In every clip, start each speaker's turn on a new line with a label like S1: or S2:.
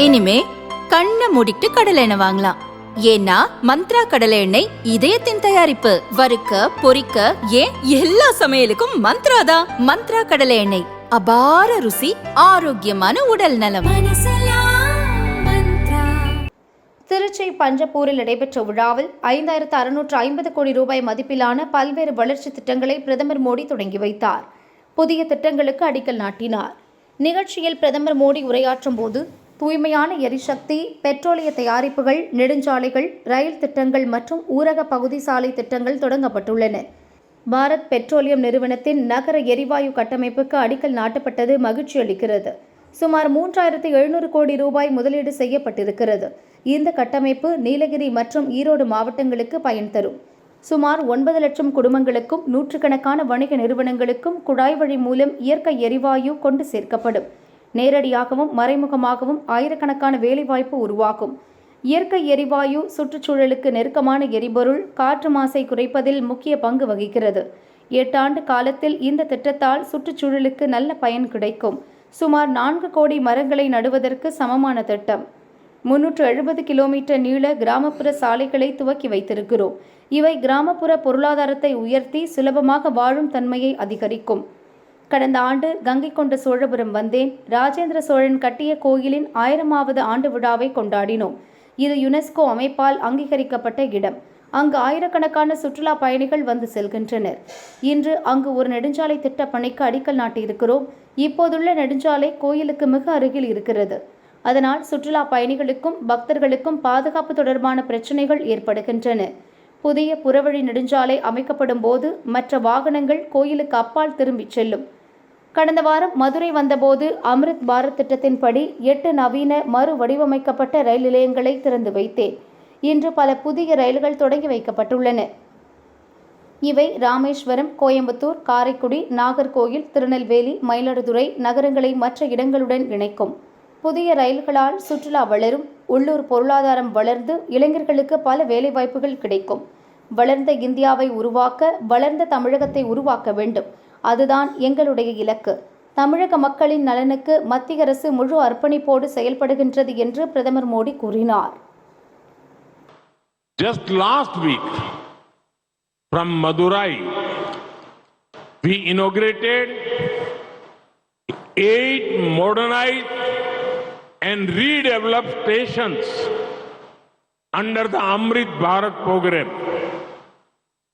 S1: இனிமே கண்ணை மூடிட்டு கடலை எண்ணெய் வாங்கலாம். ஏன்னா மந்த்ரா கடலை எண்ணெய் இதயத்தின் தயாரிப்பு. வறுக்க பொரிக்க ஏன் எல்லா சமையலுக்கும் மந்த்ரா தான். மந்த்ரா கடலை எண்ணெய், அபார ருசி, ஆரோக்கியமான உடல் நலம்.
S2: திருச்சி பஞ்சப்பூரில் நடைபெற்ற விழாவில் 5650 கோடி ரூபாய் மதிப்பிலான பல்வேறு வளர்ச்சி திட்டங்களை பிரதமர் மோடி தொடங்கி வைத்தார். புதிய திட்டங்களுக்கு அடிக்கல் நாட்டினார். நிகழ்ச்சியில் பிரதமர் மோடி உரையாற்றும் போது தூய்மையான எரிசக்தி, பெட்ரோலிய தயாரிப்புகள், நெடுஞ்சாலைகள், ரயில் திட்டங்கள் மற்றும் ஊரக பகுதி சாலை திட்டங்கள் தொடங்கப்பட்டுள்ளன. பாரத் பெட்ரோலியம் நிறுவனத்தின் நகர எரிவாயு கட்டமைப்புக்கு அடிக்கல் நாட்டப்பட்டது மகிழ்ச்சி அளிக்கிறது. சுமார் 3700 கோடி ரூபாய் முதலீடு செய்யப்பட்டிருக்கிறது. இந்த கட்டமைப்பு நீலகிரி மற்றும் ஈரோடு மாவட்டங்களுக்கு பயன் தரும். சுமார் 9 லட்சம் குடும்பங்களுக்கும் நூற்றுக்கணக்கான வணிக நிறுவனங்களுக்கும் குழாய் வழி மூலம் இயற்கை எரிவாயு கொண்டு சேர்க்கப்படும். நேரடியாகவும் மறைமுகமாகவும் ஆயிரக்கணக்கான வேலைவாய்ப்பு உருவாகும். இயற்கை எரிவாயு சுற்றுச்சூழலுக்கு நெருக்கமான எரிபொருள், காற்று மாசை குறைப்பதில் முக்கிய பங்கு வகிக்கிறது. 8 ஆண்டு காலத்தில் இந்த திட்டத்தால் சுற்றுச்சூழலுக்கு நல்ல பயன் கிடைக்கும். சுமார் 4 கோடி மரங்களை நடுவதற்கு சமமான திட்டம். 370 கிலோமீட்டர் நீள கிராமப்புற சாலைகளை துவக்கி வைத்திருக்கிறோம். இவை கிராமப்புற பொருளாதாரத்தை உயர்த்தி சுலபமாக வாழும் தன்மையை அதிகரிக்கும். கடந்த ஆண்டு கங்கை கொண்ட சோழபுரம் வந்தேன். ராஜேந்திர சோழன் கட்டிய கோயிலின் 1000வது ஆண்டு விழாவை கொண்டாடினோம். இது யுனெஸ்கோ அமைப்பால் அங்கீகரிக்கப்பட்ட இடம். அங்கு ஆயிரக்கணக்கான சுற்றுலா பயணிகள் வந்து செல்கின்றனர். இன்று அங்கு ஒரு நெடுஞ்சாலை திட்ட பணிக்கு அடிக்கல் நாட்டியிருக்கிறோம். இப்போதுள்ள நெடுஞ்சாலை கோயிலுக்கு மிக அருகில் இருக்கிறது. அதனால் சுற்றுலா பயணிகளுக்கும் பக்தர்களுக்கும் பாதுகாப்பு தொடர்பான பிரச்சினைகள் ஏற்படுகின்றன. புதிய புறவழி நெடுஞ்சாலை அமைக்கப்படும் போது மற்ற வாகனங்கள் கோயிலுக்கு அப்பால் திரும்பிச் செல்லும். கடந்த வாரம் மதுரை வந்தபோது அம்ரித் பாரத் திட்டத்தின்படி 8 நவீன மறு வடிவமைக்கப்பட்ட ரயில் நிலையங்களை திறந்து வைத்தேன். இன்று பல புதிய ரயில்கள் தொடங்கி வைக்கப்பட்டுள்ளன. இவை ராமேஸ்வரம், கோயம்புத்தூர், காரைக்குடி, நாகர்கோயில், திருநெல்வேலி, மயிலாடுதுறை நகரங்களை மற்ற இடங்களுடன் இணைக்கும். புதிய ரயில்களால் சுற்றுலா வளரும், உள்ளூர் பொருளாதாரம் வளர்ந்து இளைஞர்களுக்கு பல வேலைவாய்ப்புகள் கிடைக்கும். வளர்ந்த இந்தியாவை உருவாக்க வளர்ந்த தமிழகத்தை உருவாக்க வேண்டும். அதுதான் எங்களுடைய இலக்கு. தமிழக மக்களின் நலனுக்கு மத்திய அரசு முழு அர்ப்பணிப்போடு செயல்படுகின்றது என்று பிரதமர் மோடி கூறினார்.
S3: Just last week from Madurai we inaugurated 8 modernized and redeveloped stations under the Amrit Bharat program.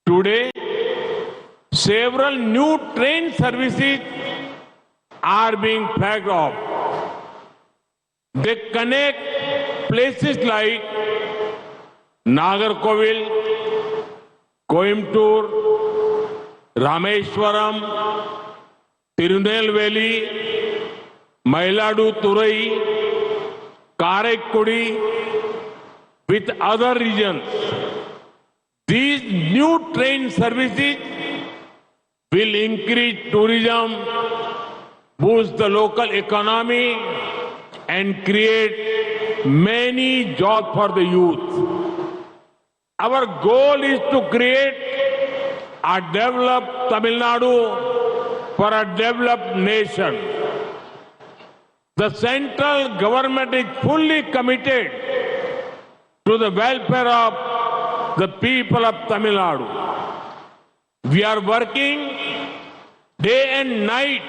S3: Today, several new train services are being flagged off. They connect places like Nagarkovil, Coimbatore, Rameswaram, Tirunelveli, Mailaduturai, Karaikudi with other regions. These new train services will increase tourism, boost the local economy and create many jobs for the youth. Our goal is to create a developed Tamil Nadu for a developed nation. The central government is fully committed to the welfare of the people of Tamil Nadu. We are working day and night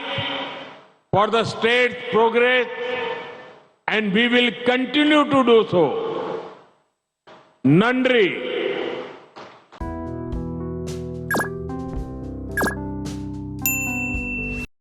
S3: for the state's progress and we will continue to do so. Nandri.